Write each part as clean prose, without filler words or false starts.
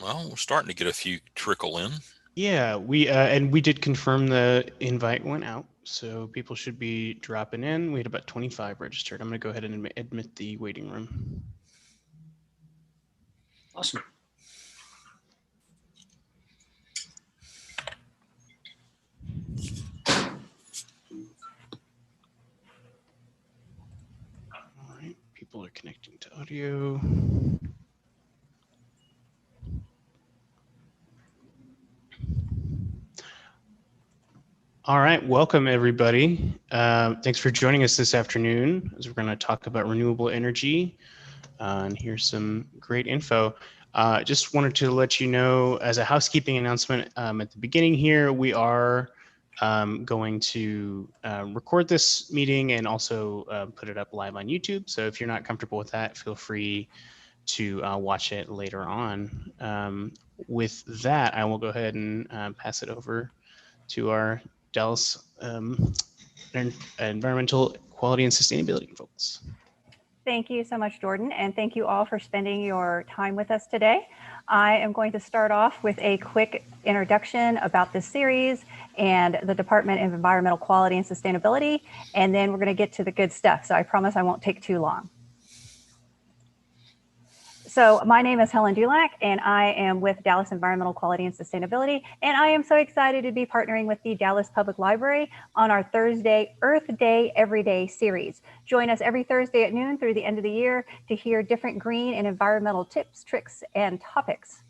Well, we're starting to get a few trickle in. Yeah, we did confirm the invite went out, so people should be dropping in. We had about 25 registered. I'm going to go ahead and admit the waiting room. Awesome. All right, people are connecting to audio. All right, welcome everybody. Thanks for joining us this afternoon as we're going to talk about renewable energy. And here's some great info. Just wanted to let you know, as a housekeeping announcement at the beginning here, we are going to record this meeting and also put it up live on YouTube. So if you're not comfortable with that, feel free to watch it later on. With that, I will go ahead and pass it over to our Dallas Environmental Quality and Sustainability folks. Thank you so much, Jordan, and thank you all for spending your time with us today. I am going to start off with a quick introduction about this series and the Department of Environmental Quality and Sustainability, and then we're going to get to the good stuff, so I promise I won't take too long. So my name is Helen Dulac, and I am with Dallas Environmental Quality and Sustainability, and I am so excited to be partnering with the Dallas Public Library on our Thursday Earth Day Every Day series. Join us every Thursday at noon through the end of the year to hear different green and environmental tips, tricks, and topics.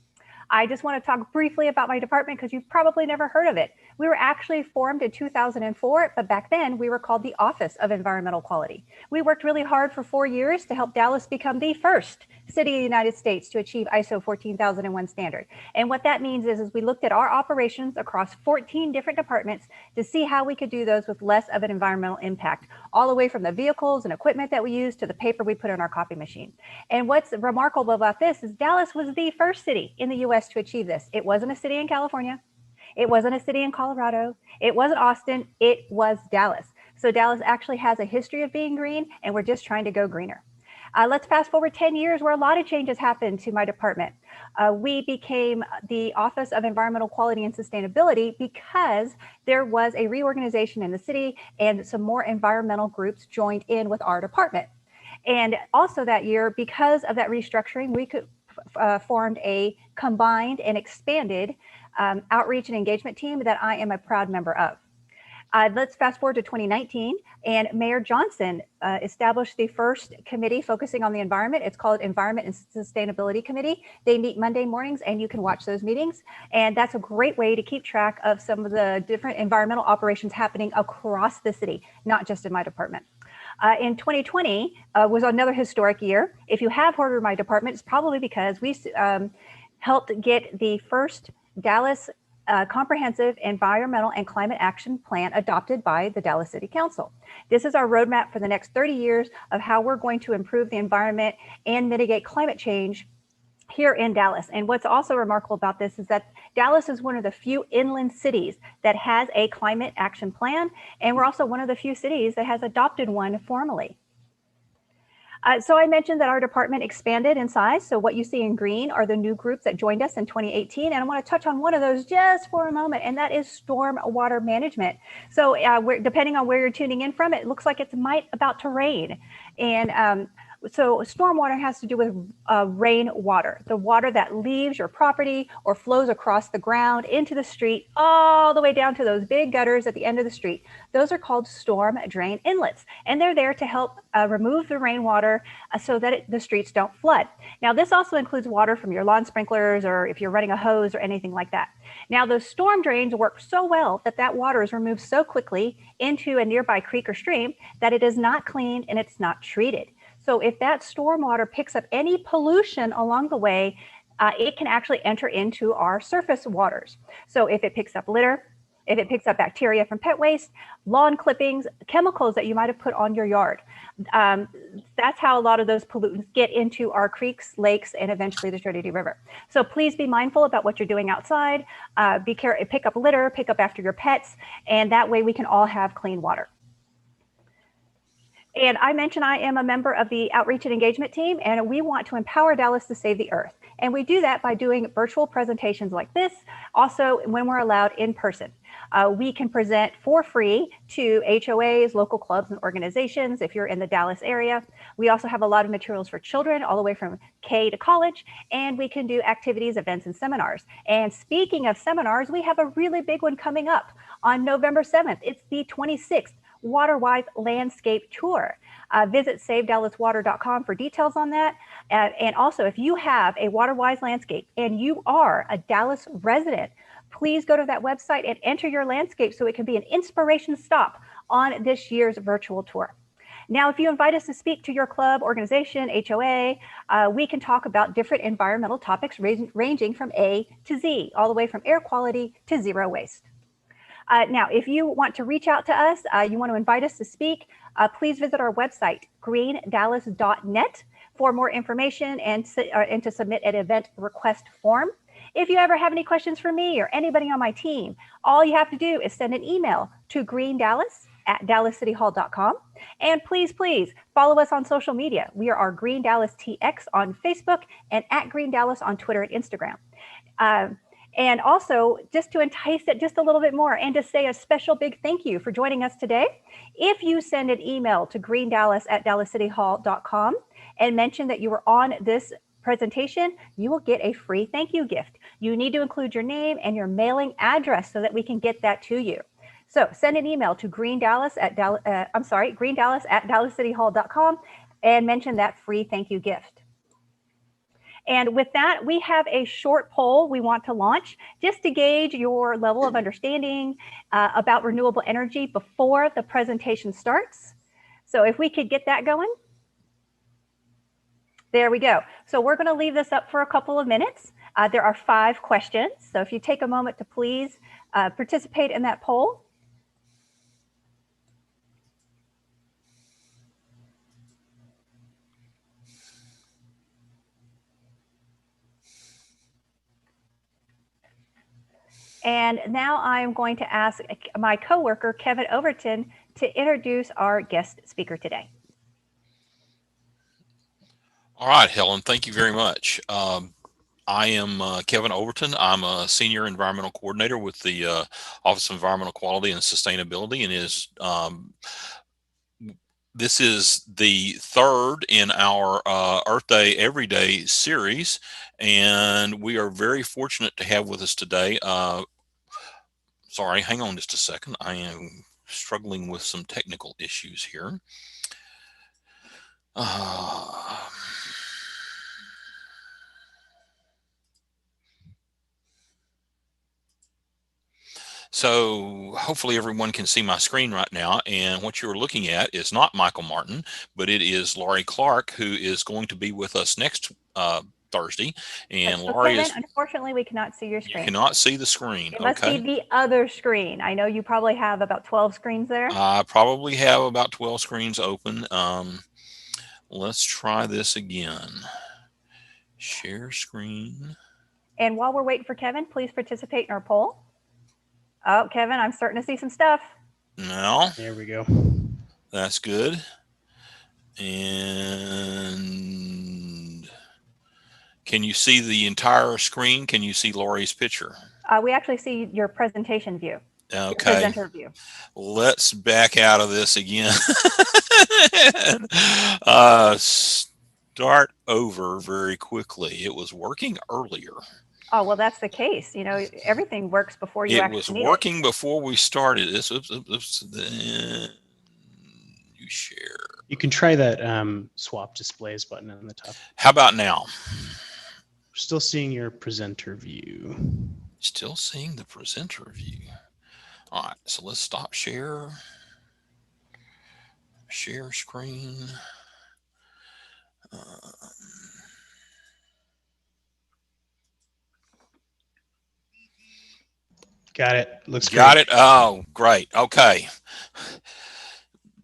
I just want to talk briefly about my department because you've probably never heard of it. We were actually formed in 2004, but back then we were called the Office of Environmental Quality. We worked really hard for 4 years to help Dallas become the first city in the United States to achieve ISO 14001 standard. And what that means is we looked at our operations across 14 different departments to see how we could do those with less of an environmental impact, all the way from the vehicles and equipment that we use to the paper we put in our copy machine. And what's remarkable about this is Dallas was the first city in the US to achieve this. It wasn't a city in California. It wasn't a city in Colorado. It wasn't Austin. It was Dallas. So Dallas actually has a history of being green, and we're just trying to go greener. Let's fast forward 10 years where a lot of changes happened to my department. We became the Office of Environmental Quality and Sustainability because there was a reorganization in the city and some more environmental groups joined in with our department. And also that year, because of that restructuring, we formed a combined and expanded outreach and engagement team that I am a proud member of. Let's fast forward to 2019, and Mayor Johnson established the first committee focusing on the environment. It's called Environment and Sustainability Committee. They meet Monday mornings, and you can watch those meetings. And that's a great way to keep track of some of the different environmental operations happening across the city, not just in my department. In 2020 was another historic year. If you have heard of my department, it's probably because we helped get the first Dallas Comprehensive Environmental and Climate Action Plan adopted by the Dallas City Council. This is our roadmap for the next 30 years of how we're going to improve the environment and mitigate climate change here in Dallas. And what's also remarkable about this is that Dallas is one of the few inland cities that has a climate action plan, and we're also one of the few cities that has adopted one formally. So I mentioned that our department expanded in size. So what you see in green are the new groups that joined us in 2018. And I want to touch on one of those just for a moment, and that is stormwater management. So depending on where you're tuning in from, it looks like it's about to rain. And so stormwater has to do with rainwater, the water that leaves your property or flows across the ground into the street, all the way down to those big gutters at the end of the street. Those are called storm drain inlets, and they're there to help remove the rainwater so that the streets don't flood. Now, this also includes water from your lawn sprinklers or if you're running a hose or anything like that. Now, those storm drains work so well that that water is removed so quickly into a nearby creek or stream that it is not cleaned and it's not treated. So if that stormwater picks up any pollution along the way, it can actually enter into our surface waters. So if it picks up litter, if it picks up bacteria from pet waste, lawn clippings, chemicals that you might have put on your yard, that's how a lot of those pollutants get into our creeks, lakes, and eventually the Trinity River. So please be mindful about what you're doing outside. Be careful, pick up litter, pick up after your pets, and that way we can all have clean water. And I mentioned I am a member of the Outreach and Engagement team, and we want to empower Dallas to save the earth. And we do that by doing virtual presentations like this, also when we're allowed in person. We can present for free to HOAs, local clubs, and organizations if you're in the Dallas area. We also have a lot of materials for children all the way from K to college, and we can do activities, events, and seminars. And speaking of seminars, we have a really big one coming up on November 7th. It's the 26th WaterWise Landscape Tour. Visit SaveDallasWater.com for details on that. And also, if you have a WaterWise landscape and you are a Dallas resident, please go to that website and enter your landscape so it can be an inspiration stop on this year's virtual tour. Now, if you invite us to speak to your club, organization, HOA, we can talk about different environmental topics ranging from A to Z, all the way from air quality to zero waste. Now, if you want to reach out to us, you want to invite us to speak, please visit our website, greendallas.net, for more information and to submit an event request form. If you ever have any questions for me or anybody on my team, all you have to do is send an email to greendallas@dallascityhall.com. And please, please follow us on social media. We are Green Dallas TX on Facebook and at Green Dallas on Twitter and Instagram. And also, just to entice it just a little bit more and to say a special big thank you for joining us today, if you send an email to greendallas@dallascityhall.com and mention that you were on this presentation, you will get a free thank you gift. You need to include your name and your mailing address so that we can get that to you. So send an email to greendallas@dallascityhall.com and mention that free thank you gift. And with that, we have a short poll we want to launch just to gauge your level of understanding about renewable energy before the presentation starts. So if we could get that going. There we go. So we're going to leave this up for a couple of minutes. There are 5 questions. So if you take a moment to please participate in that poll. And now I'm going to ask my coworker, Kevin Overton, to introduce our guest speaker today. All right, Helen, thank you very much. I am Kevin Overton. I'm a senior environmental coordinator with the Office of Environmental Quality and Sustainability, and this is the 3rd in our Earth Day Everyday series, and we are very fortunate to have with us today. Sorry, hang on just a second. I am struggling with some technical issues here. So hopefully everyone can see my screen right now, and what you're looking at is not Michael Martin, but it is Laurie Clark, who is going to be with us next Thursday. And so Laurie Kevin, unfortunately, we cannot see your screen. You cannot see the screen. It must be the other screen. I know you probably have about 12 screens there. I probably have about 12 screens open. Let's try this again. Share screen. And while we're waiting for Kevin, please participate in our poll. Oh, Kevin, I'm starting to see some stuff. No. There we go. That's good. And can you see the entire screen? Can you see Laurie's picture? We actually see your presion view. Okay. Presenter view. Let's back out of this again. Start over very quickly. It was working earlier. Oh, well, that's the case. You know, everything works before you actually need it. It was working before we started this. Then you share. You can try that swap displays button on the top. How about now? We're still seeing your presenter view. Still seeing the presenter view. All right, so let's stop share. Share screen. Got it. Looks got great. It. Oh, great. Okay.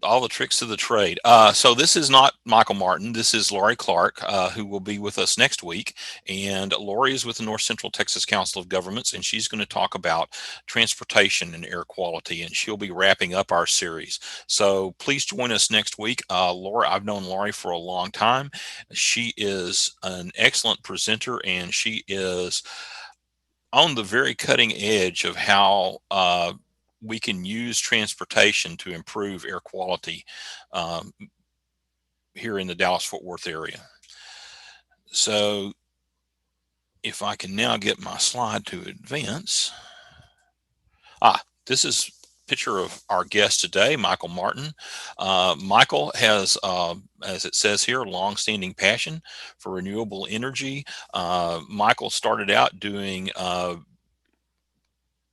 all the tricks of the trade. So this is not Michael Martin. This is Lori Clark, who will be with us next week. And Lori is with the North Central Texas Council of Governments, and she's going to talk about transportation and air quality, and she'll be wrapping up our series. So please join us next week. Lori, I've known Lori for a long time. She is an excellent presenter, and she is on the very cutting edge of how we can use transportation to improve air quality here in the Dallas-Fort Worth area. So if I can now get my slide to advance. This is a picture of our guest today, Michael Martin. Michael has, as it says here, long-standing passion for renewable energy. Michael started out doing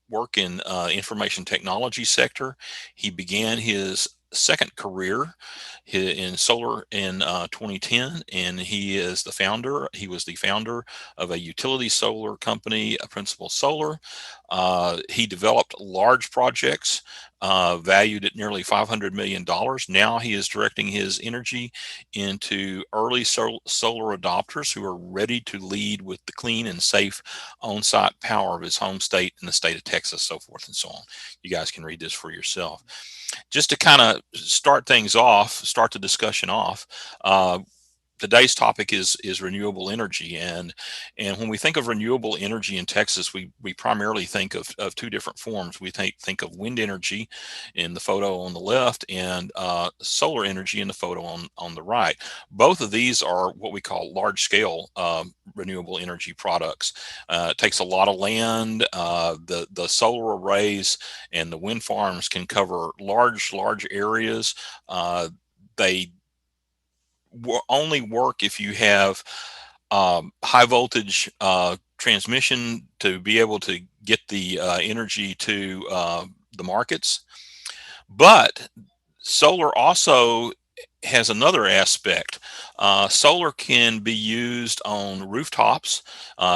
work in information technology sector. He began his second career in solar in 2010, and he was the founder of a utility solar company, Principal Solar. He developed large projects valued at nearly $500 million. Now he is directing his energy into early solar adopters who are ready to lead with the clean and safe on-site power of his home state and the state of Texas, so forth and so on. You guys can read this for yourself. Just to kind of start the discussion off, today's topic is renewable energy, and when we think of renewable energy in Texas, we primarily think of two different forms. We think of wind energy in the photo on the left, and solar energy in the photo on the right. Both of these are what we call large scale renewable energy products. It takes a lot of land. The solar arrays and the wind farms can cover large areas. They only work if you have high voltage transmission to be able to get the energy to the markets. But solar also has another aspect. Solar can be used on rooftops.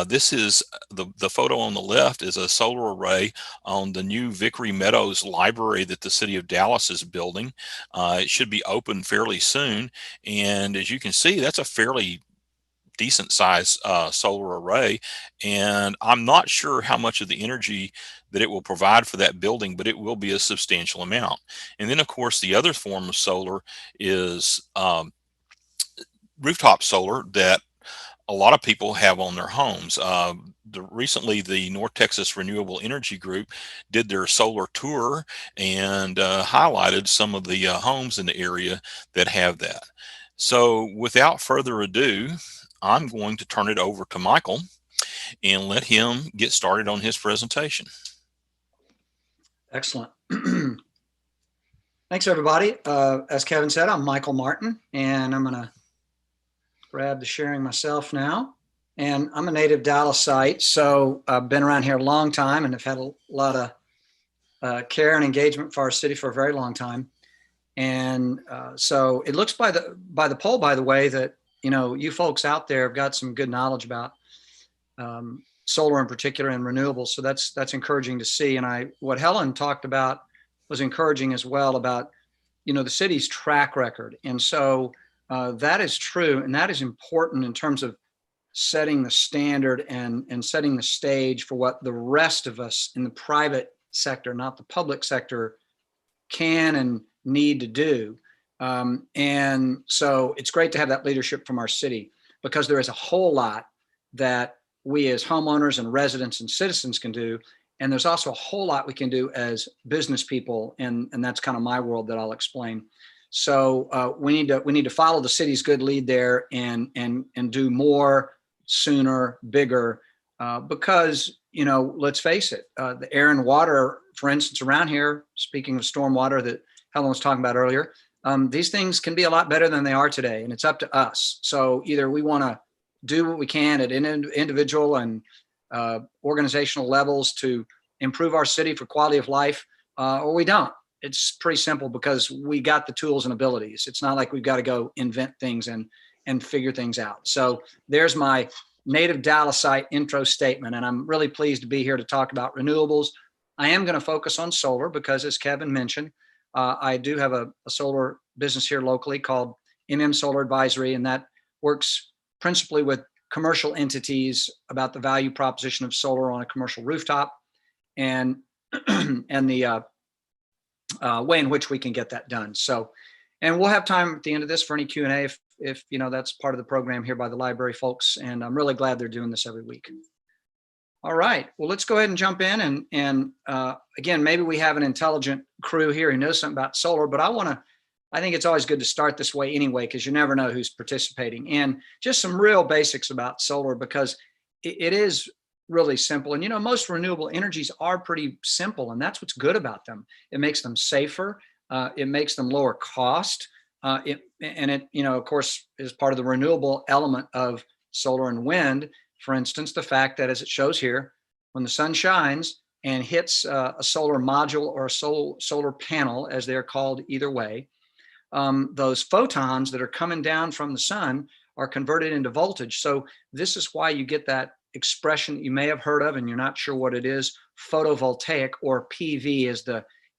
This is the photo on the left is a solar array on the new Vickery Meadows library that the city of Dallas is building. It should be open fairly soon. And as you can see, that's a fairly decent size solar array. And I'm not sure how much of the energy that it will provide for that building, but it will be a substantial amount. And then, of course, the other form of solar is rooftop solar that a lot of people have on their homes. Recently, the North Texas Renewable Energy Group did their solar tour and highlighted some of the homes in the area that have that. So without further ado, I'm going to turn it over to Michael and let him get started on his presentation. Excellent. Thanks, everybody. As Kevin said, I'm Michael Martin, and I'm going to grab the sharing myself now. And I'm a native Dallasite, so I've been around here a long time and have had a lot of care and engagement for our city for a very long time. And so it looks by the poll, by the way, that you folks out there have got some good knowledge about solar in particular and renewables. So that's encouraging to see. And what Helen talked about was encouraging as well about, the city's track record. And so that is true. And that is important in terms of setting the standard and setting the stage for what the rest of us in the private sector, not the public sector, can and need to do. And so it's great to have that leadership from our city, because there is a whole lot that we as homeowners and residents and citizens can do. And there's also a whole lot we can do as business people. And that's kind of my world that I'll explain. So we need to follow the city's good lead there and do more sooner, bigger, because, let's face it, the air and water, for instance, around here, speaking of stormwater that Helen was talking about earlier, these things can be a lot better than they are today, and it's up to us. So either we want to do what we can at individual and organizational levels to improve our city for quality of life, or we don't. It's pretty simple, because we got the tools and abilities. It's not like we've got to go invent things and figure things out. So there's my native Dallasite intro statement, and I'm really pleased to be here to talk about renewables. I am going to focus on solar because, as Kevin mentioned, I do have a solar business here locally called Solar Advisory, and that works principally with commercial entities about the value proposition of solar on a commercial rooftop, and and the way in which we can get that done. So, and we'll have time at the end of this for any Q&A if you know that's part of the program here by the library folks, and I'm really glad they're doing this every week. All right, well, let's go ahead and jump in, and again, maybe we have an intelligent crew here who knows something about solar, but I think it's always good to start this way anyway, because you never know who's participating. And just some real basics about solar, because it is really simple. And, you know, most renewable energies are pretty simple, and that's what's good about them. It makes them safer. It makes them lower cost. It, you know, of course, is part of the renewable element of solar and wind. For instance, the fact that, as it shows here, when the sun shines and hits a solar module or a solar panel, as they're called either way, those photons that are coming down from the sun are converted into voltage. So this is why you get that expression that you may have heard of, and you're not sure what it is. Photovoltaic, or PV,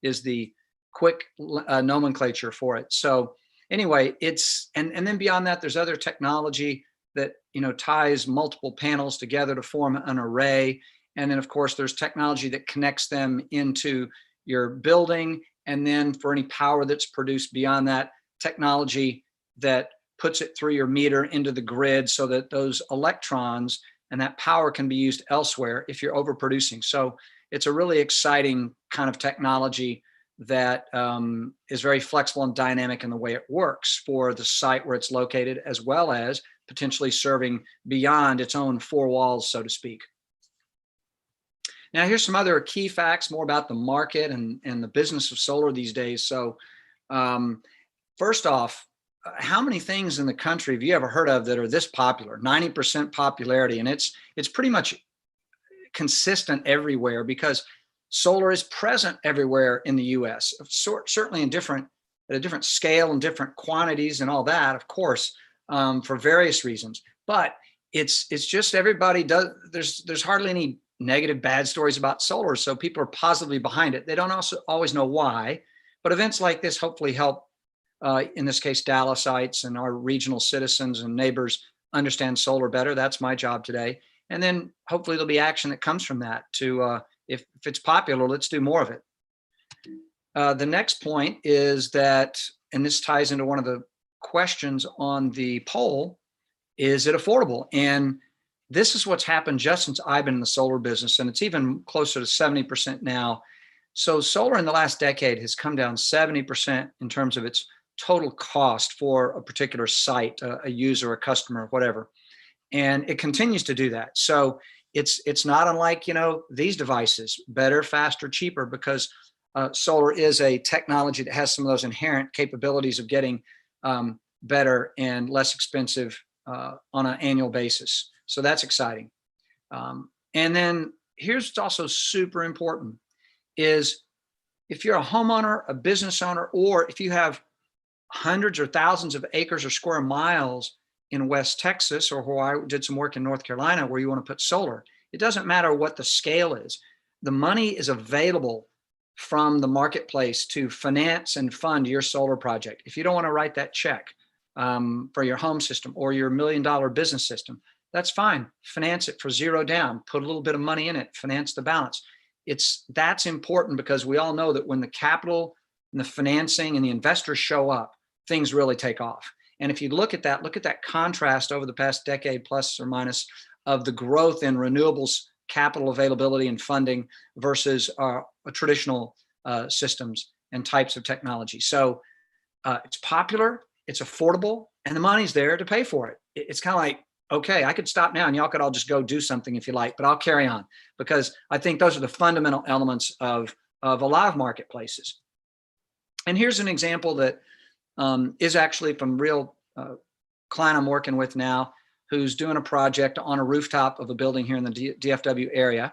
is the quick nomenclature for it. So anyway, it's and then beyond that, there's other technology that, you know, ties multiple panels together to form an array. And then, of course, there's technology that connects them into your building. And then for any power that's produced beyond that, technology that puts it through your meter into the grid so that those electrons and that power can be used elsewhere if you're overproducing. So it's a really exciting kind of technology that is very flexible and dynamic in the way it works for the site where it's located, as well as potentially serving beyond its own four walls, so to speak. Now, here's some other key facts more about the market and the business of solar these days. So first off, how many things in the country have you ever heard of that are this popular? 90% popularity, and it's pretty much consistent everywhere, because solar is present everywhere in the US, certainly at a different scale and different quantities and all that, of course, for various reasons. But it's just everybody does. There's hardly any negative, bad stories about solar, so people are positively behind it. They don't also always know why, but events like this hopefully help, in this case, Dallasites and our regional citizens and neighbors understand solar better. That's my job today. And then hopefully there'll be action that comes from that to, if it's popular, let's do more of it. The next point is that, and this ties into one of the questions on the poll, is it affordable? And this is what's happened just since I've been in the solar business, and it's even closer to 70% now. So solar in the last decade has come down 70% in terms of its total cost for a particular site, a user, a customer, whatever. And it continues to do that. So it's not unlike, you know, these devices, better, faster, cheaper, because solar is a technology that has some of those inherent capabilities of getting better and less expensive on an annual basis. So that's exciting. And then here's what's also super important is, if you're a homeowner, a business owner, or if you have hundreds or thousands of acres or square miles in West Texas, or where I did some work in North Carolina where you want to put solar, it doesn't matter what the scale is. The money is available from the marketplace to finance and fund your solar project. If you don't want to write that check for your home system or your $1 million business system, that's fine. Finance it for zero down, put a little bit of money in it, finance the balance. That's important, because we all know that when the capital and the financing and the investors show up, things really take off. And if you look at that contrast over the past decade, plus or minus, of the growth in renewables, capital availability and funding versus traditional systems and types of technology. So it's popular, it's affordable, and the money's there to pay for it. It's kind of like, okay, I could stop now and y'all could all just go do something if you like, but I'll carry on, because I think those are the fundamental elements of a lot of marketplaces. And here's an example that is actually from real client I'm working with now, who's doing a project on a rooftop of a building here in the DFW area.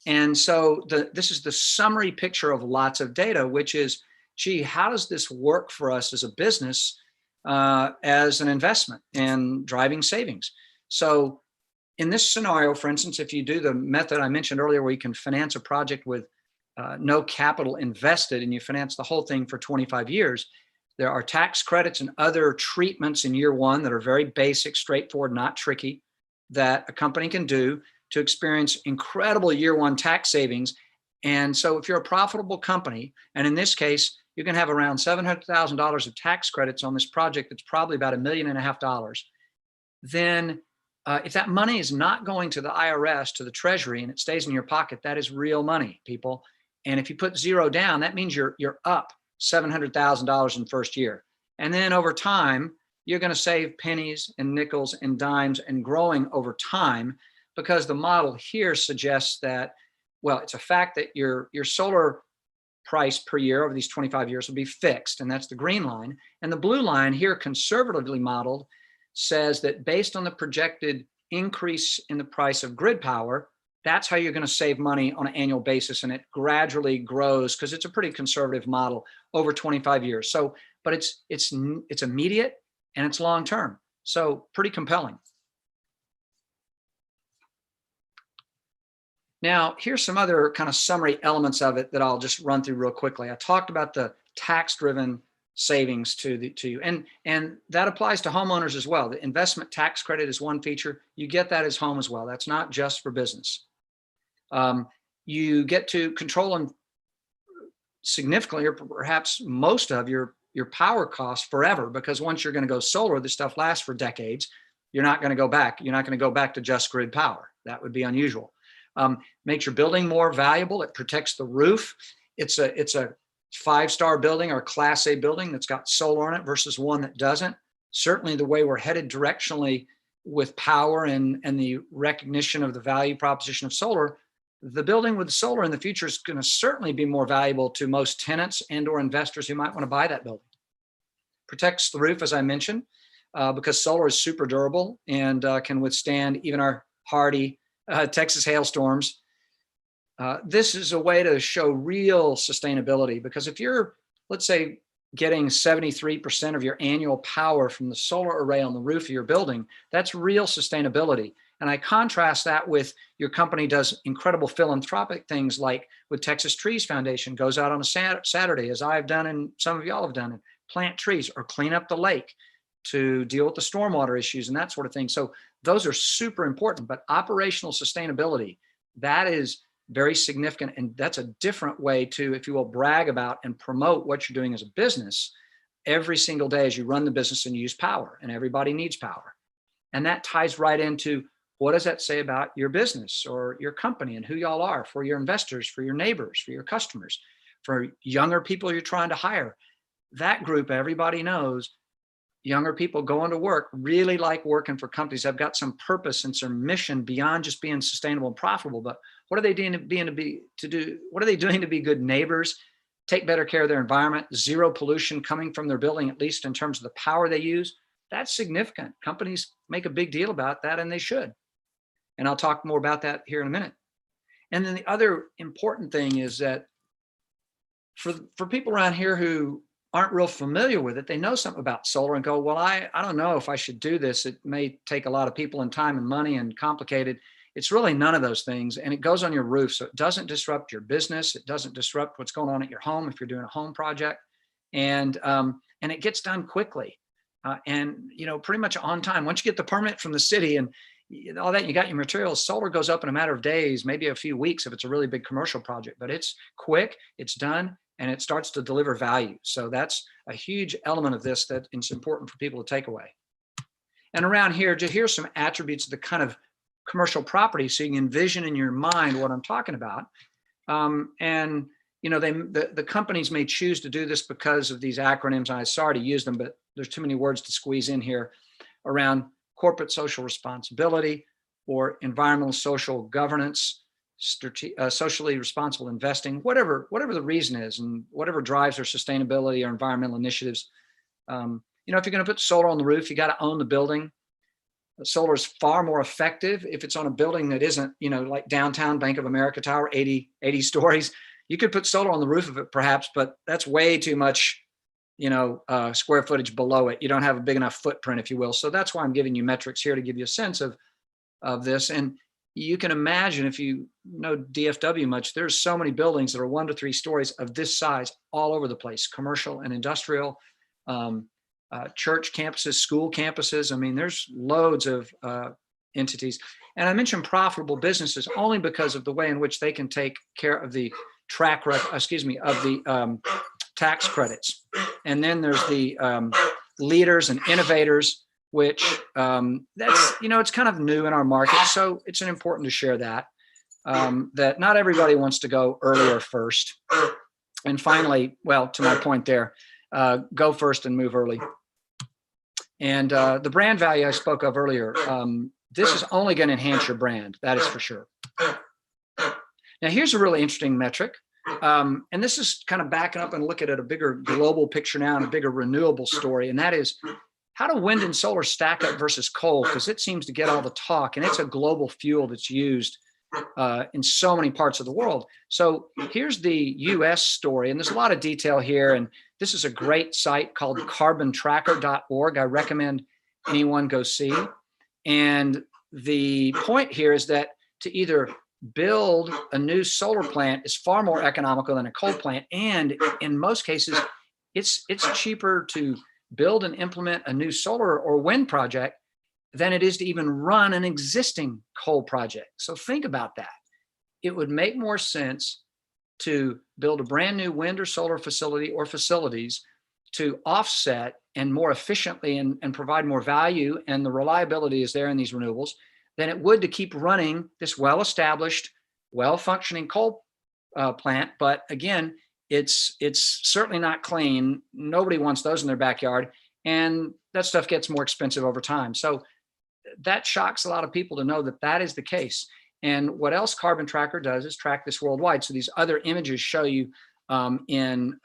And so this is the summary picture of lots of data, which is, gee, how does this work for us as a business, as an investment and driving savings? So in this scenario, for instance, if you do the method I mentioned earlier, where you can finance a project with no capital invested and you finance the whole thing for 25 years, there are tax credits and other treatments in year one that are very basic, straightforward, not tricky, that a company can do to experience incredible year one tax savings. And so if you're a profitable company, and in this case, you can have around $700,000 of tax credits on this project that's probably about $1.5 million, then if that money is not going to the IRS, to the Treasury, and it stays in your pocket, that is real money, people. And if you put zero down, that means you're up $700,000 in the first year. And then over time, you're going to save pennies and nickels and dimes and growing over time, because the model here suggests that, well, it's a fact that your solar price per year over these 25 years will be fixed, and that's the green line. And the blue line here, conservatively modeled, says that based on the projected increase in the price of grid power, that's how you're going to save money on an annual basis, and it gradually grows because it's a pretty conservative model over 25 years. So, but it's immediate and it's long term, so pretty compelling. Now, here's some other kind of summary elements of it that I'll just run through real quickly. I talked about the tax-driven savings to you, and that applies to homeowners as well. The investment tax credit is one feature. You get that as home as well. That's not just for business. You get to control and significantly, or perhaps most of your power costs forever, because once you're going to go solar, this stuff lasts for decades. You're not going to go back. You're not going to go back to just grid power. That would be unusual. Makes your building more valuable. It protects the roof. It's a 5-star building or Class A building that's got solar on it versus one that doesn't. Certainly the way we're headed directionally with power and the recognition of the value proposition of solar, the building with solar in the future is going to certainly be more valuable to most tenants and or investors who might want to buy that building. Protects the roof, as I mentioned, because solar is super durable and can withstand even our hardy Texas hailstorms. This is a way to show real sustainability, because if you're, let's say, getting 73% of your annual power from the solar array on the roof of your building, that's real sustainability. And I contrast that with your company does incredible philanthropic things, like with Texas Trees Foundation, goes out on a Saturday, as I've done and some of y'all have done, and plant trees or clean up the lake to deal with the stormwater issues and that sort of thing. So those are super important, but operational sustainability, that is very significant. And that's a different way to, if you will, brag about and promote what you're doing as a business every single day as you run the business and use power, and everybody needs power. And that ties right into, what does that say about your business or your company and who y'all are for your investors, for your neighbors, for your customers, for younger people you're trying to hire? That group, everybody knows, younger people going to work really like working for companies that have got some purpose and some mission beyond just being sustainable and profitable. But what are they doing what are they doing to be good neighbors, take better care of their environment, zero pollution coming from their building, at least in terms of the power they use? That's significant. Companies make a big deal about that, and they should. And I'll talk more about that here in a minute. And then the other important thing is that for people around here who aren't real familiar with it, they know something about solar and go, well, I don't know if I should do this. It may take a lot of people and time and money and complicated. It's really none of those things. And it goes on your roof, so it doesn't disrupt your business. It doesn't disrupt what's going on at your home if you're doing a home project. And it gets done quickly and, pretty much on time. Once you get the permit from the city and all that, you got your materials, solar goes up in a matter of days, maybe a few weeks if it's a really big commercial project, but it's quick, it's done, and it starts to deliver value. So that's a huge element of this that it's important for people to take away. And around here, here's some attributes of the kind of commercial property, so you can envision in your mind what I'm talking about. The companies may choose to do this because of these acronyms. I'm sorry to use them, but there's too many words to squeeze in here around corporate social responsibility or environmental social governance, socially responsible investing, whatever the reason is, and whatever drives their sustainability or environmental initiatives. If you're going to put solar on the roof, you got to own the building. Solar is far more effective if it's on a building that isn't, like downtown Bank of America Tower, 80 stories. You could put solar on the roof of it perhaps, but that's way too much, square footage below it. You don't have a big enough footprint, if you will. So that's why I'm giving you metrics here to give you a sense of this. And you can imagine, if you know DFW much, there's so many buildings that are 1 to 3 stories of this size all over the place, commercial and industrial, church campuses, school campuses. I mean, there's loads of entities. And I mentioned profitable businesses only because of the way in which they can take care of the tax credits. And then there's the leaders and innovators, which that's, it's kind of new in our market. So it's important to share that, that not everybody wants to go early or first. And finally, well, to my point there, go first and move early. And the brand value I spoke of earlier, this is only going to enhance your brand. That is for sure. Now, here's a really interesting metric. And this is kind of backing up and looking at a bigger global picture now and a bigger renewable story. And that is, how do wind and solar stack up versus coal? Because it seems to get all the talk, and it's a global fuel that's used in so many parts of the world. So here's the US story, and there's a lot of detail here. And this is a great site called carbontracker.org. I recommend anyone go see. And the point here is that to either build a new solar plant is far more economical than a coal plant. And in most cases, it's cheaper to build and implement a new solar or wind project than it is to even run an existing coal project. So think about that. It would make more sense to build a brand new wind or solar facility or facilities to offset and more efficiently and provide more value, and the reliability is there in these renewables, than it would to keep running this well-established, well-functioning coal plant. But again, it's certainly not clean. Nobody wants those in their backyard, and that stuff gets more expensive over time. So that shocks a lot of people to know that that is the case. And what else Carbon Tracker does is track this worldwide. So these other images show you in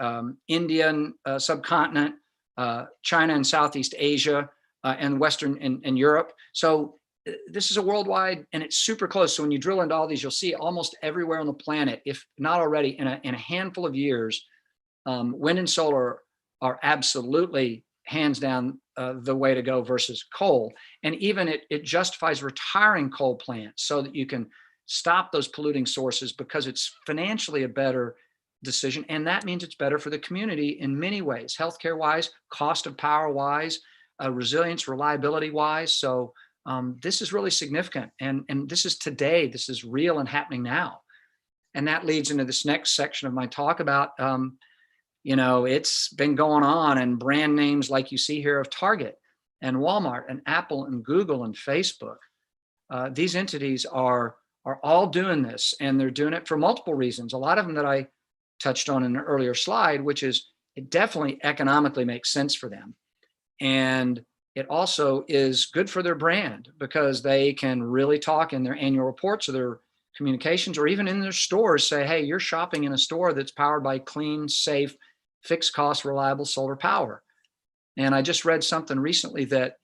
Indian subcontinent, China and Southeast Asia, and Western and Europe. So this is a worldwide, and it's super close. So when you drill into all these, you'll see almost everywhere on the planet, if not already in a handful of years, wind and solar are absolutely hands down the way to go versus coal. And even it justifies retiring coal plants so that you can stop those polluting sources, because it's financially a better decision. And that means it's better for the community in many ways, healthcare wise, cost of power wise, resilience, reliability wise. So this is really significant. And this is today, this is real and happening now. And that leads into this next section of my talk about, it's been going on, and brand names like you see here of Target and Walmart and Apple and Google and Facebook. These entities are all doing this, and they're doing it for multiple reasons. A lot of them that I touched on in an earlier slide, which is it definitely economically makes sense for them. And it also is good for their brand, because they can really talk in their annual reports or their communications, or even in their stores, say, hey, you're shopping in a store that's powered by clean, safe, fixed cost, reliable solar power. And I just read something recently that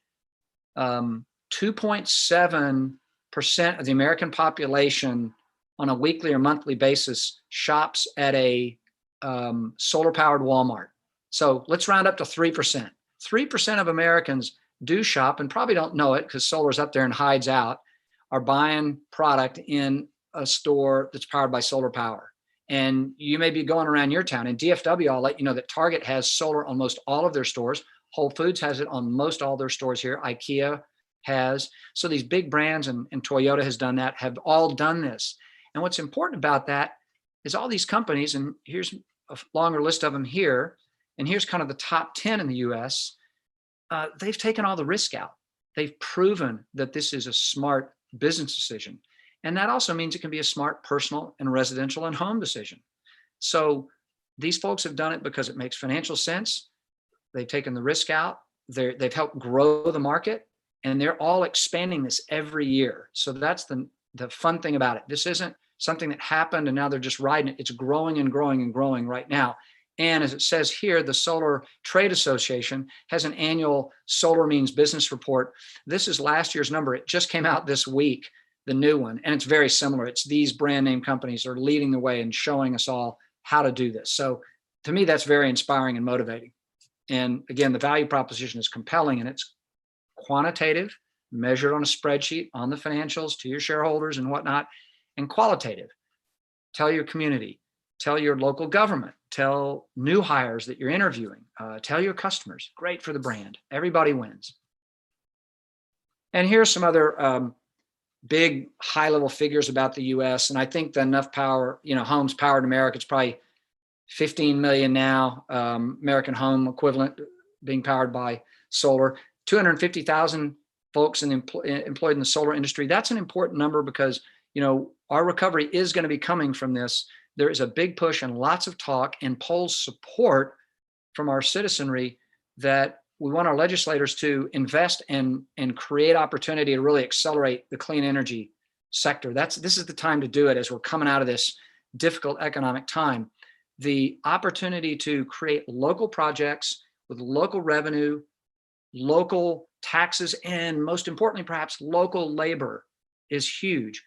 2.7% of the American population on a weekly or monthly basis shops at a solar powered Walmart. So let's round up to 3%. 3% of Americans do shop, and probably don't know it because solar's up there and hides out, are buying product in a store that's powered by solar power. And you may be going around your town. In DFW, I'll let you know that Target has solar on most all of their stores. Whole Foods has it on most all their stores here. IKEA has. So these big brands, and Toyota has done that, have all done this. And what's important about that is all these companies, and here's a longer list of them here, and here's kind of the top 10 in the US, they've taken all the risk out. They've proven that this is a smart business decision. And that also means it can be a smart personal and residential and home decision. So these folks have done it because it makes financial sense. They've taken the risk out. They've helped grow the market, and they're all expanding this every year. So that's the fun thing about it. This isn't something that happened and now they're just riding it. It's growing and growing and growing right now. And as it says here, the Solar Trade Association has an annual Solar Means Business Report. This is last year's number. It just came out this week, the new one, and it's very similar. It's these brand name companies are leading the way and showing us all how to do this. So to me, that's very inspiring and motivating. And again, the value proposition is compelling, and it's quantitative, measured on a spreadsheet, on the financials, to your shareholders and whatnot, and qualitative. Tell your community, tell your local government, tell new hires that you're interviewing, tell your customers. Great for the brand. Everybody wins. And here's some other big high-level figures about the U.S. And I think the enough power, homes powered in America, it's probably 15 million now, American home equivalent being powered by solar. 250,000 folks employed in the solar industry. That's an important number because, our recovery is going to be coming from this. There is a big push and lots of talk and polls support from our citizenry that we want our legislators to invest and create opportunity to really accelerate the clean energy sector. This is the time to do it as we're coming out of this difficult economic time. The opportunity to create local projects with local revenue, local taxes, and most importantly, perhaps local labor is huge.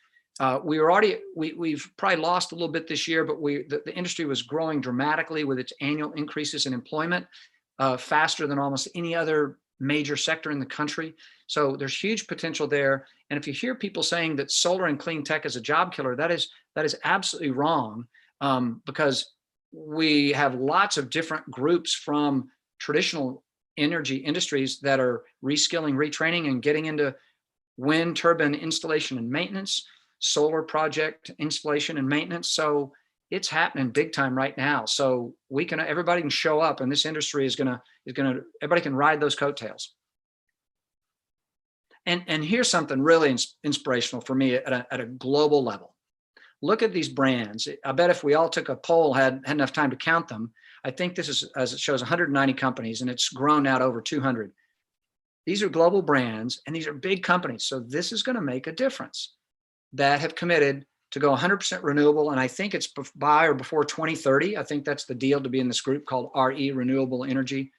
We've probably lost a little bit this year, but the industry was growing dramatically with its annual increases in employment, faster than almost any other major sector in the country. So there's huge potential there. And if you hear people saying that solar and clean tech is a job killer, that is absolutely wrong, because we have lots of different groups from traditional energy industries that are reskilling, retraining, and getting into wind turbine installation and maintenance, solar project installation and maintenance. So it's happening big time right now. So everybody can show up, and this industry is gonna everybody can ride those coattails. And here's something really inspirational for me at a global level. Look at these brands. I bet if we all took a poll, had enough time to count them, I think this is, as it shows, 190 companies, and it's grown now to over 200. These are global brands, and these are big companies. So this is going to make a difference, that have committed to go 100% renewable. And I think it's by or before 2030. I think that's the deal to be in this group called RE, Renewable Energy.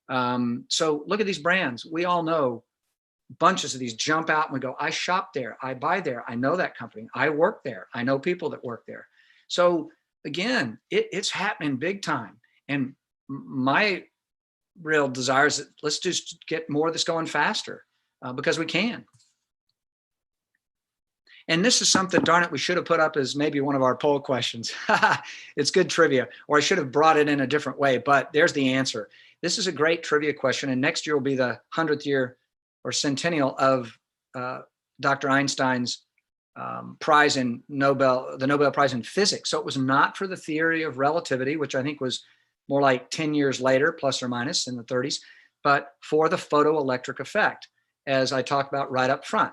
So look at these brands. We all know bunches of these jump out and we go, I shop there, I buy there, I know that company, I work there, I know people that work there. So again, it's happening big time. And my real desire is that let's just get more of this going faster, because we can. And this is something, darn it, we should have put up as maybe one of our poll questions. It's good trivia, or I should have brought it in a different way, but there's the answer. This is a great trivia question, and next year will be the 100th year or centennial of Dr. Einstein's prize in the Nobel Prize in Physics. So it was not for the theory of relativity, which I think was more like 10 years later, plus or minus in the 30s, but for the photoelectric effect, as I talked about right up front.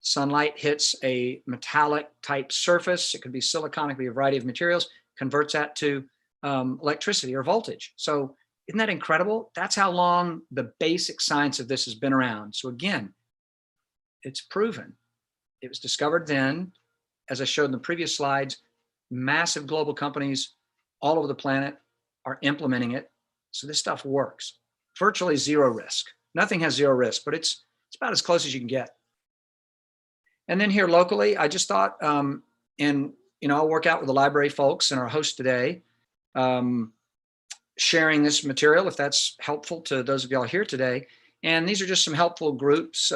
Sunlight hits a metallic type surface. It could be silicon, it could be a variety of materials, converts that to electricity or voltage. So isn't that incredible? That's how long the basic science of this has been around. So again, it's proven. It was discovered then, as I showed in the previous slides, massive global companies all over the planet are implementing it. So this stuff works. Virtually zero risk. Nothing has zero risk, but it's about as close as you can get. And then here locally, I just thought, I'll work out with the library folks and our host today, sharing this material, if that's helpful to those of y'all here today. And these are just some helpful groups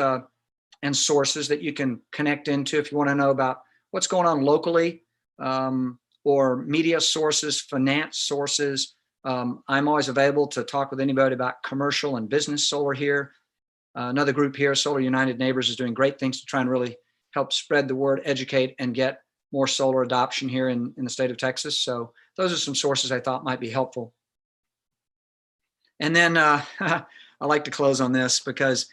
and sources that you can connect into if you want to know about what's going on locally, or media sources, finance sources. I'm always available to talk with anybody about commercial and business solar here. Another group here, Solar United Neighbors, is doing great things to try and really help spread the word, educate, and get more solar adoption here in the state of Texas. So those are some sources I thought might be helpful. And then I like to close on this, because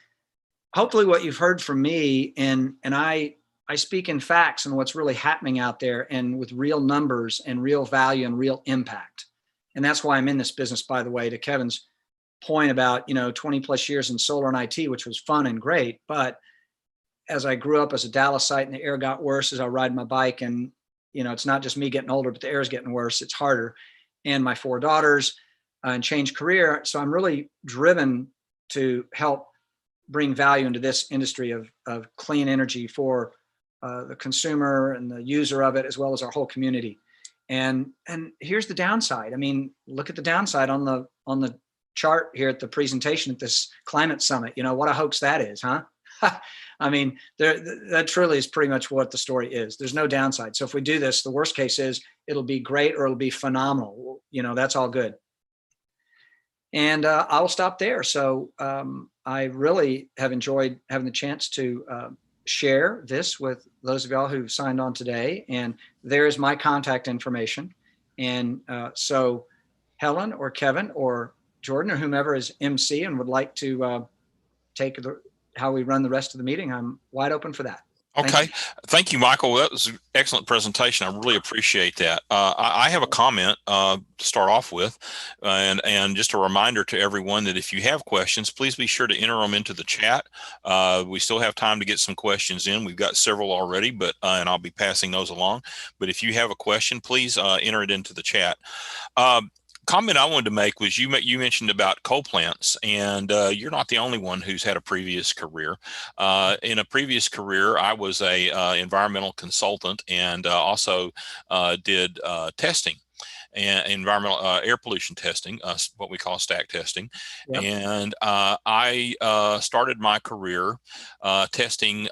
hopefully what you've heard from me, and I speak in facts and what's really happening out there, and with real numbers and real value and real impact. And that's why I'm in this business, by the way, to Kevin's point about, 20 plus years in solar and IT, which was fun and great. But as I grew up as a Dalasite and the air got worse as I ride my bike, and, it's not just me getting older, but the air is getting worse. It's harder. And my 4 daughters and change career. So I'm really driven to help bring value into this industry of clean energy for the consumer and the user of it, as well as our whole community. And here's the downside. I mean, look at the downside on the chart here at the presentation at this climate summit. What a hoax that is, huh? I mean, that truly is pretty much what the story is. There's no downside. So if we do this, the worst case is it'll be great or it'll be phenomenal. You know, that's all good. And I will stop there. So I really have enjoyed having the chance to share this with those of y'all who signed on today. And there's my contact information. And so Helen or Kevin or Jordan or whomever is MC and would like to take how we run the rest of the meeting, I'm wide open for that. Okay. Thank you, Michael. That was an excellent presentation. I really appreciate that. I have a comment to start off with, and just a reminder to everyone that if you have questions, please be sure to enter them into the chat. We still have time to get some questions in. We've got several already, but and I'll be passing those along. But if you have a question, please enter it into the chat. Comment I wanted to make was you mentioned about coal plants, and you're not the only one who's had a previous career. In a previous career, I was a environmental consultant and also did testing and environmental air pollution testing, what we call stack testing. Yep. And I started my career testing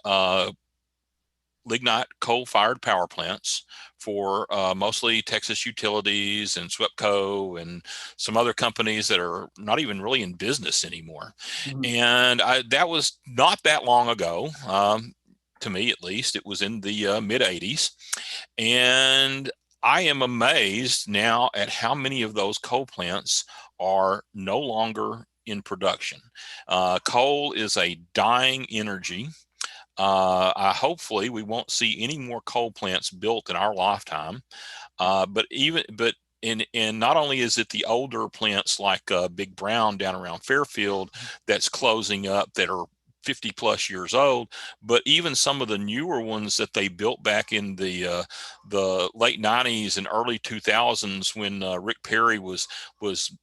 lignite coal-fired power plants for mostly Texas Utilities and SWEPCO and some other companies that are not even really in business anymore. Mm-hmm. And that was not that long ago, to me at least. It was in the mid-'80s. And I am amazed now at how many of those coal plants are no longer in production. Coal is a dying energy. Hopefully we won't see any more coal plants built in our lifetime. But not only is it the older plants like Big Brown down around Fairfield that's closing up that are 50 plus years old, but even some of the newer ones that they built back in the late 90s and early 2000s when Rick Perry was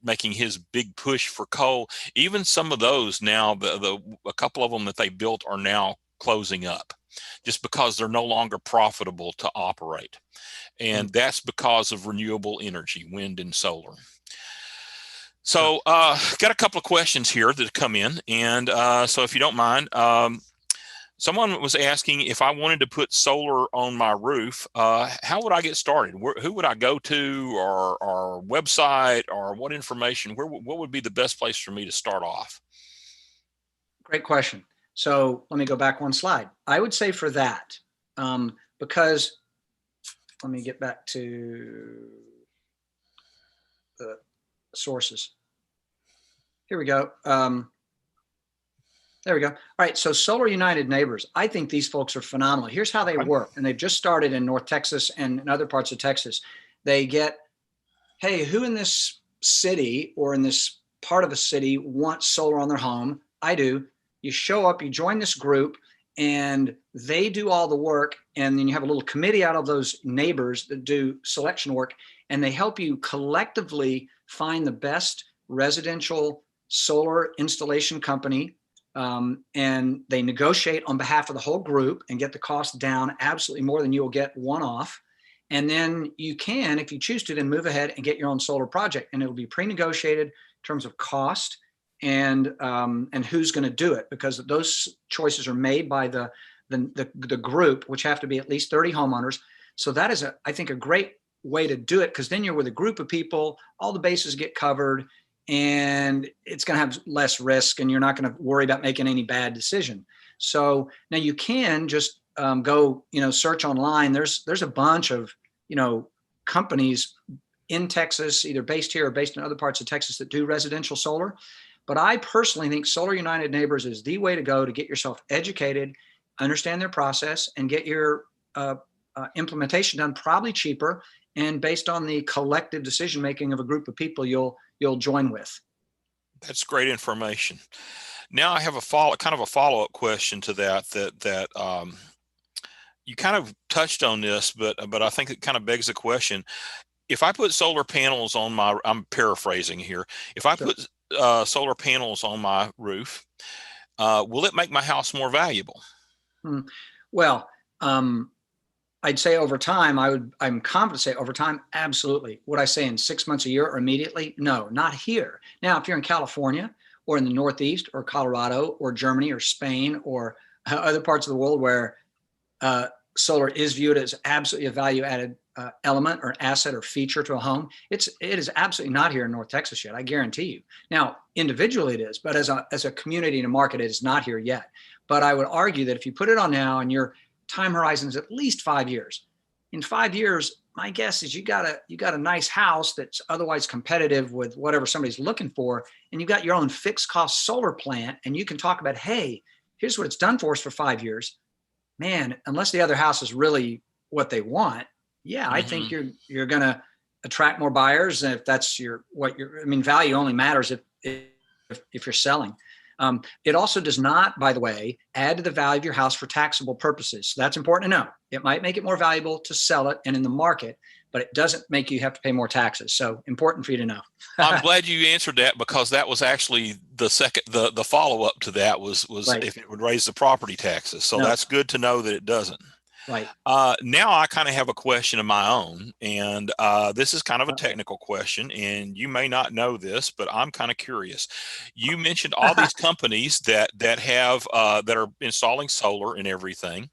making his big push for coal, even some of those now, a couple of them that they built are now closing up just because they're no longer profitable to operate. And that's because of renewable energy, wind and solar. So got a couple of questions here that come in. And so if you don't mind, someone was asking if I wanted to put solar on my roof, how would I get started? Who would I go to, or website, or what information, what would be the best place for me to start off? Great question. So let me go back one slide. I would say for that, because let me get back to the sources. Here we go. There we go. All right. So Solar United Neighbors, I think these folks are phenomenal. Here's how they work. And they've just started in North Texas and in other parts of Texas. They get, hey, who in this city or in this part of a city wants solar on their home? I do. You show up, you join this group, and they do all the work. And then you have a little committee out of those neighbors that do selection work, and they help you collectively find the best residential solar installation company. And they negotiate on behalf of the whole group and get the cost down absolutely more than you will get one-off. And then you can, if you choose to, then move ahead and get your own solar project. And it'll be pre-negotiated in terms of cost and who's going to do it, because those choices are made by the group, which have to be at least 30 homeowners. So that is, I think, a great way to do it, because then you're with a group of people, all the bases get covered, and it's going to have less risk, and you're not going to worry about making any bad decision. So now you can just go, search online. There's a bunch of, companies in Texas, either based here or based in other parts of Texas, that do residential solar. But I personally think Solar United Neighbors is the way to go to get yourself educated, understand their process, and get your implementation done probably cheaper and based on the collective decision-making of a group of people you'll join with. That's great information. Now I have a follow-up question to that you kind of touched on this, but I think it kind of begs the question. If I put solar panels on I'm paraphrasing here. If I put solar panels on my roof, will it make my house more valuable? Well, I'd say over time, I'm confident to say over time, absolutely. Would I say in 6 months, a year, or immediately? No, not here. Now, if you're in California or in the Northeast or Colorado or Germany or Spain or other parts of the world where solar is viewed as absolutely a value-added element or asset or feature to a home. It is absolutely not here in North Texas yet. I guarantee you. Now, individually it is, but as a community and a market, it is not here yet. But I would argue that if you put it on now and your time horizon is at least 5 years, in 5 years, my guess is you got a nice house that's otherwise competitive with whatever somebody's looking for, and you got your own fixed cost solar plant, and you can talk about, hey, here's what it's done for us for 5 years. Man, unless the other house is really what they want, yeah, I think you're going to attract more buyers. And if that's value only matters if you're selling. It also does not, by the way, add to the value of your house for taxable purposes. So that's important to know. It might make it more valuable to sell it and in the market, but it doesn't make you have to pay more taxes. So important for you to know. I'm glad you answered that, because that was actually the follow-up to that was Right. If it would raise the property taxes. So No. that's good to know that it doesn't. Right. Now I kind of have a question of my own, and this is kind of a technical question, and you may not know this, but I'm kind of curious. You mentioned all these companies that have that are installing solar and everything,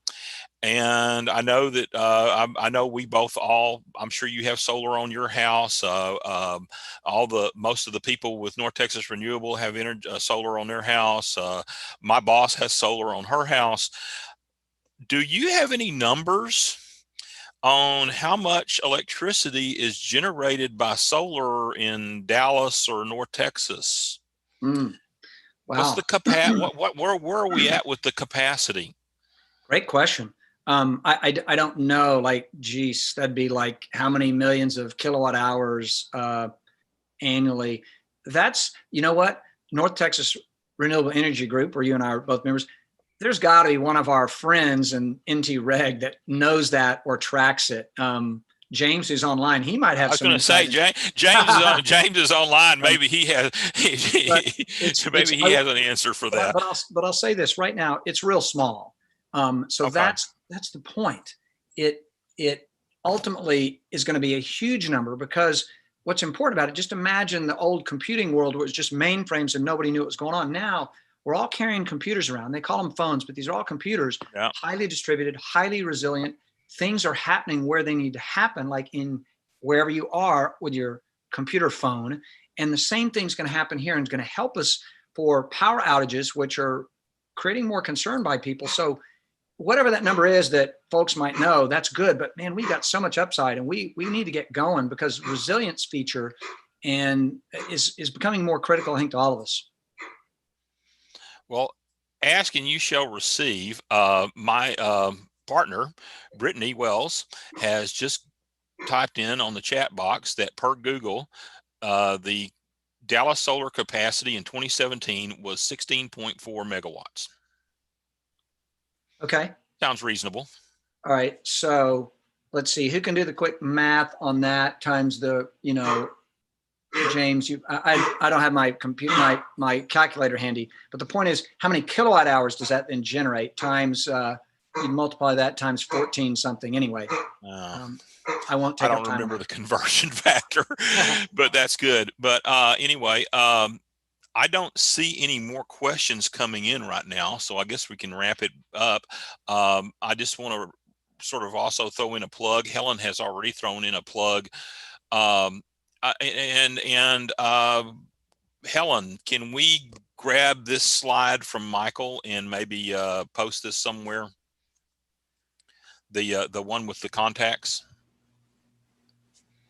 and I know that I know we both I'm sure you have solar on your house. Most of the people with North Texas Renewable have solar on their house. My boss has solar on her house. Do you have any numbers on how much electricity is generated by solar in Dallas or North Texas? Wow. What's the capacity? Where are we at with the capacity? Great question. I don't know, like, geez, that'd be like how many millions of kilowatt hours annually. That's, you know what, North Texas Renewable Energy Group, where you and I are both members, there's got to be one of our friends in NT Reg that knows that or tracks it. James, who's online, he might have. I was going to say, James is online. Maybe he has. Maybe he has an answer for that. But I'll say this right now: it's real small. So Okay. that's the point. It ultimately is going to be a huge number, because what's important about it, just imagine the old computing world where it was just mainframes and nobody knew what was going on. Now we're all carrying computers around. They call them phones, but these are all computers, Yeah. highly distributed, highly resilient. Things are happening where they need to happen, like in wherever you are with your computer phone. And the same thing's going to happen here, and it's going to help us for power outages, which are creating more concern by people. So whatever that number is that folks might know, that's good. But man, we got so much upside, and we need to get going, because resilience feature is becoming more critical, I think, to all of us. Well, ask and you shall receive. My partner, Brittany Wells, has just typed in on the chat box that per Google, the Dallas solar capacity in 2017 was 16.4 megawatts. Okay. Sounds reasonable. All right. So let's see, who can do the quick math on that times the, James, I don't have my computer, my calculator handy, but the point is, how many kilowatt hours does that then generate times, you multiply that times 14 something anyway. I won't take I don't remember the conversion factor, but that's good. But anyway, I don't see any more questions coming in right now, so I guess we can wrap it up. I just want to sort of also throw in a plug. Helen has already thrown in a plug. Helen, can we grab this slide from Michael and maybe post this somewhere? The one with the contacts?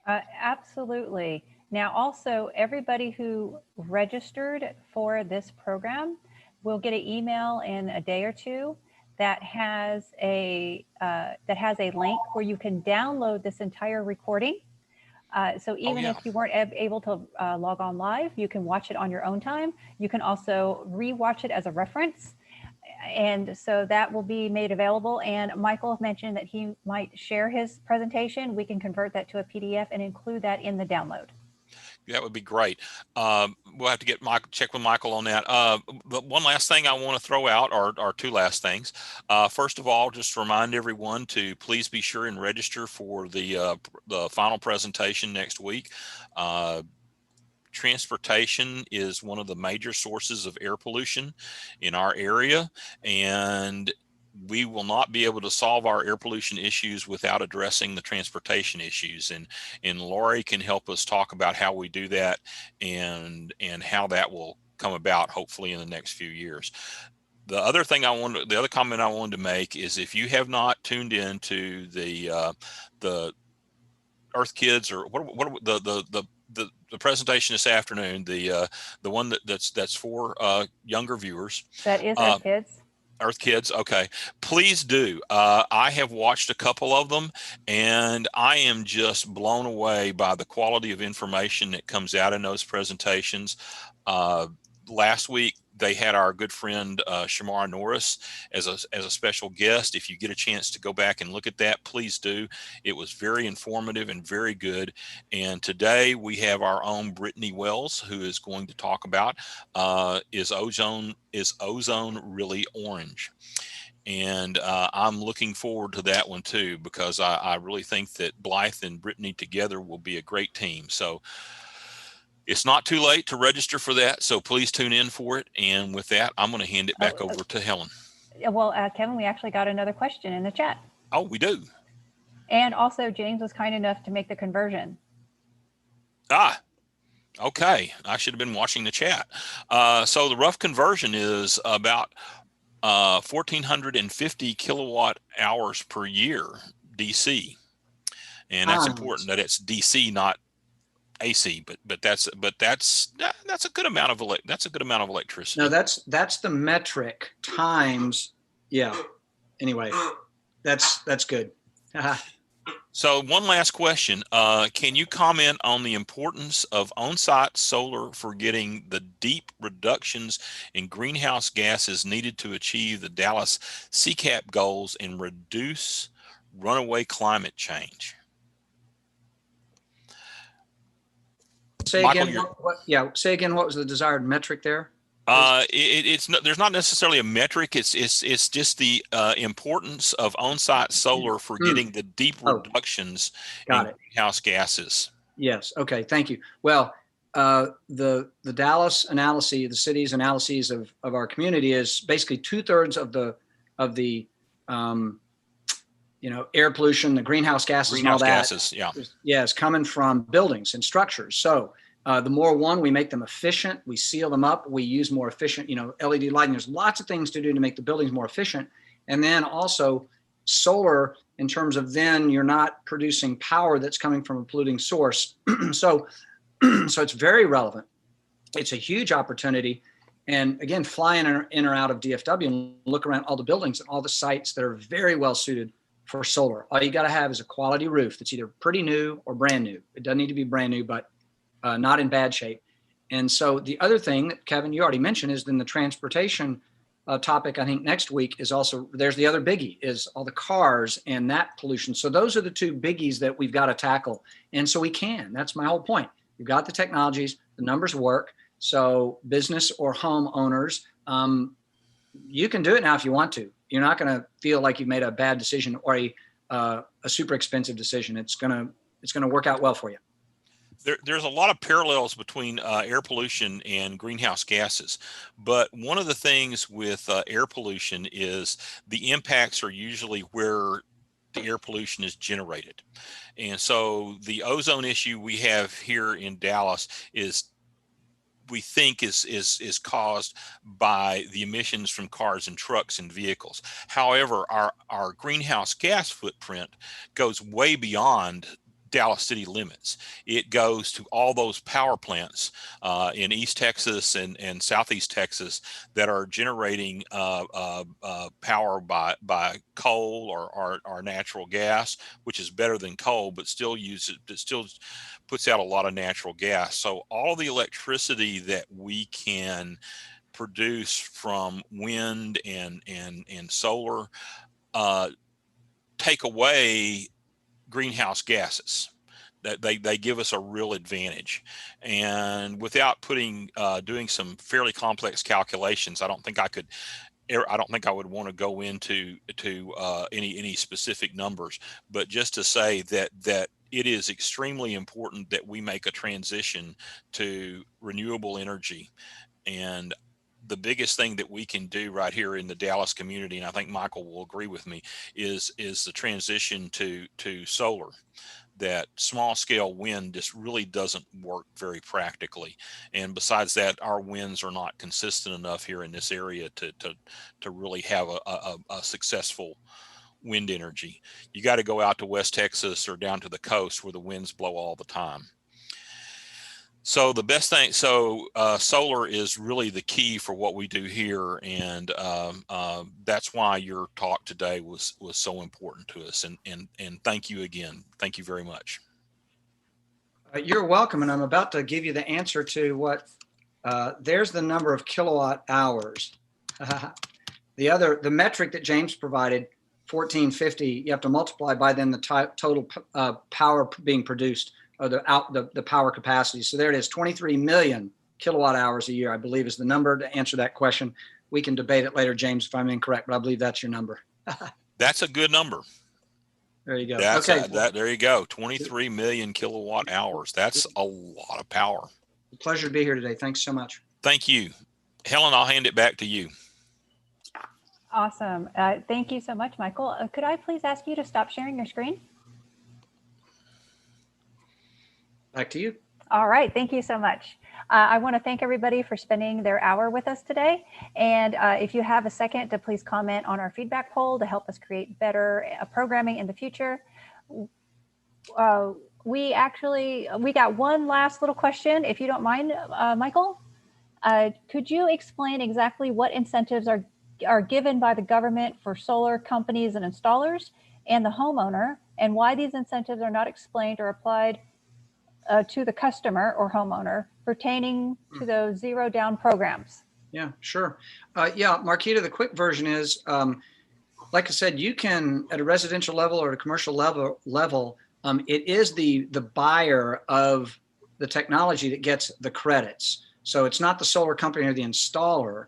Absolutely. Now, also, everybody who registered for this program will get an email in a day or two that has a link where you can download this entire recording. So even if you weren't able to log on live, you can watch it on your own time. You can also re-watch it as a reference. And so that will be made available. And Michael mentioned that he might share his presentation. We can convert that to a PDF and include that in the download. That would be great. We'll have to check with Michael on that. But one last thing I want to throw out, or two last things. First of all, just remind everyone to please be sure and register for the final presentation next week. transportation is one of the major sources of air pollution in our area, and we will not be able to solve our air pollution issues without addressing the transportation issues. And Lori can help us talk about how we do that and how that will come about hopefully in the next few years. The other comment I wanted to make is, if you have not tuned into the Earth Kids, or what the presentation this afternoon, the one that's for younger viewers. That is Earth Kids. Earth Kids. Okay. Please do. I have watched a couple of them, and I am just blown away by the quality of information that comes out in those presentations. Last week, they had our good friend Shamara Norris as a special guest. If you get a chance to go back and look at that, please do. It was very informative and very good. And today we have our own Brittany Wells, who is going to talk about is ozone really orange? And I'm looking forward to that one too, because I really think that Blythe and Brittany together will be a great team. So it's not too late to register for that, so please tune in for it. And with that, I'm going to hand it back over to Helen. Well, Kevin, we actually got another question in the chat. Oh, we do. And also, James was kind enough to make the conversion. Ah, okay. I should have been watching the chat. So the rough conversion is about 1,450 kilowatt hours per year DC, and that's important that it's DC, not AC, but that's a good amount of electricity. No, that's the metric times. Yeah. Anyway, that's good. So one last question. Can you comment on the importance of on-site solar for getting the deep reductions in greenhouse gases needed to achieve the Dallas CCAP goals and reduce runaway climate change? Say Michael, again. Say again. What was the desired metric there? There's not necessarily a metric. It's just the importance of on-site solar for getting the deep reductions in greenhouse gases. Yes. Okay. Thank you. Well, the Dallas analysis, the city's analyses of our community is basically 2/3 of the air pollution, the greenhouse gases, and all that. Is coming from buildings and structures. So the more we make them efficient, we seal them up, we use more efficient, LED lighting. There's lots of things to do to make the buildings more efficient. And then also solar, in terms of then you're not producing power that's coming from a polluting source. So it's very relevant. It's a huge opportunity. And again, fly in or out of DFW and look around all the buildings and all the sites that are very well suited for solar. All you got to have is a quality roof that's either pretty new or brand new. It doesn't need to be brand new, but not in bad shape. And so the other thing that, Kevin, you already mentioned, is then the transportation topic. I think next week is also, there's the other biggie, is all the cars and that pollution. So those are the two biggies that we've got to tackle. And so we can. That's my whole point. We've got the technologies, the numbers work. So business or home owners, you can do it now if you want to. You're not going to feel like you've made a bad decision or a super expensive decision. It's going to work out well for you. There's a lot of parallels between air pollution and greenhouse gases, but one of the things with air pollution is the impacts are usually where the air pollution is generated. And so the ozone issue we have here in Dallas we think is caused by the emissions from cars and trucks and vehicles. However, our greenhouse gas footprint goes way beyond Dallas city limits. It goes to all those power plants in East Texas and Southeast Texas that are generating power by coal or natural gas, which is better than coal, but still puts out a lot of natural gas. So all the electricity that we can produce from wind and solar take away greenhouse gases. That they give us a real advantage. And without doing some fairly complex calculations, I don't think I would want to go into any specific numbers, but just to say that it is extremely important that we make a transition to renewable energy. And the biggest thing that we can do right here in the Dallas community, and I think Michael will agree with me, is the transition to solar. That small scale wind just really doesn't work very practically. And besides that, our winds are not consistent enough here in this area to really have a successful wind energy. You got to go out to West Texas or down to the coast where the winds blow all the time. So the best thing, solar is really the key for what we do here, and that's why your talk today was so important to us. And thank you again. Thank you very much. You're welcome, and I'm about to give you the answer to what. There's the number of kilowatt hours. The metric that James provided, 1450. You have to multiply by then the total power being produced, or the power capacity. So there it is, 23 million kilowatt hours a year, I believe, is the number to answer that question. We can debate it later, James, if I'm incorrect, but I believe that's your number. That's a good number. There you go. Okay. There you go. 23 million kilowatt hours. That's a lot of power. Pleasure to be here today. Thanks so much. Thank you. Helen, I'll hand it back to you. Awesome. Thank you so much, Michael. Could I please ask you to stop sharing your screen? Back to you. All right. Thank you so much. I want to thank everybody for spending their hour with us today. And if you have a second to please comment on our feedback poll to help us create better programming in the future. We got one last little question, if you don't mind, Michael. Could you explain exactly what incentives are given by the government for solar companies and installers and the homeowner, and why these incentives are not explained or applied to the customer or homeowner pertaining to those zero down programs? Yeah, sure. Yeah, Marquita, the quick version is, like I said, you can, at a residential level or a commercial level, it is the buyer of the technology that gets the credits. So it's not the solar company or the installer.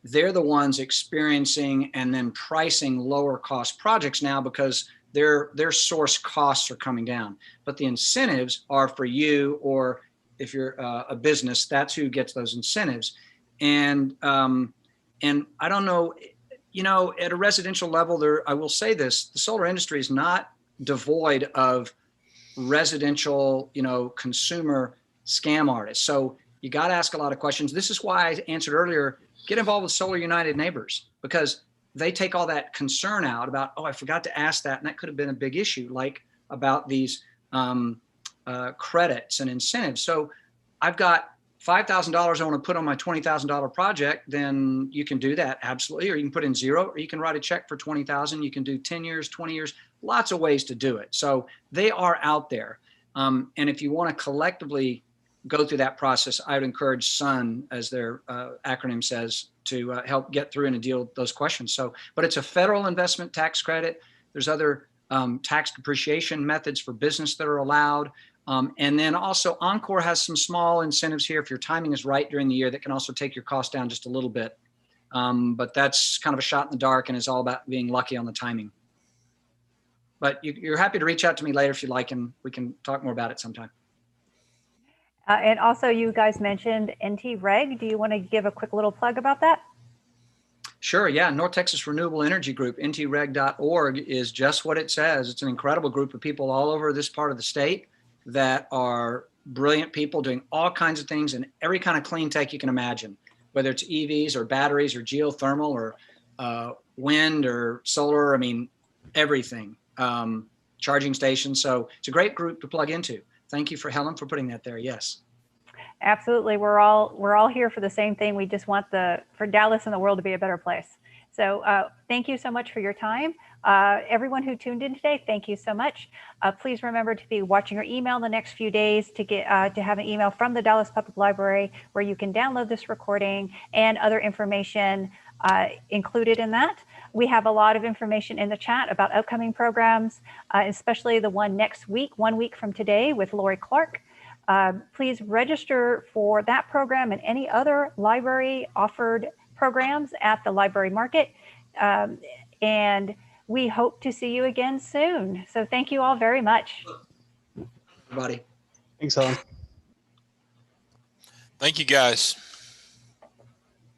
They're the ones experiencing and then pricing lower cost projects now because their source costs are coming down. But the incentives are for you, or if you're a business, that's who gets those incentives. And I don't know, at a residential level, I will say this: the solar industry is not devoid of residential, consumer scam artists. So you got to ask a lot of questions. This is why I answered earlier: get involved with Solar United Neighbors, because they take all that concern out about, oh, I forgot to ask that, and that could have been a big issue, like about these credits and incentives. So I've got $5,000 I want to put on my $20,000 project, then you can do that, absolutely. Or you can put in zero, or you can write a check for $20,000. You can do 10 years, 20 years, lots of ways to do it. So they are out there. And if you want to collectively go through that process, I would encourage SUN, as their acronym says, to help get through and deal with those questions. So, but it's a federal investment tax credit. There's other tax depreciation methods for business that are allowed. And then also Encore has some small incentives here if your timing is right during the year that can also take your cost down just a little bit. But that's kind of a shot in the dark and is all about being lucky on the timing. But you're happy to reach out to me later if you like, and we can talk more about it sometime. And also, you guys mentioned NT-REG. Do you want to give a quick little plug about that? Sure, yeah. North Texas Renewable Energy Group, ntreg.org, is just what it says. It's an incredible group of people all over this part of the state that are brilliant people doing all kinds of things in every kind of clean tech you can imagine, whether it's EVs or batteries or geothermal or wind or solar, everything, charging stations. So it's a great group to plug into. Thank you, Helen, for putting that there. Yes. Absolutely. We're all here for the same thing. We just want for Dallas and the world to be a better place. So thank you so much for your time. Everyone who tuned in today, thank you so much. Please remember to be watching your email in the next few days to get to have an email from the Dallas Public Library where you can download this recording and other information included in that. We have a lot of information in the chat about upcoming programs, especially the one next week, 1 week from today, with Lori Clark. Please register for that program and any other library offered programs at the library market. And we hope to see you again soon. So thank you all very much. Everybody. Thanks, Helen. Thank you, guys.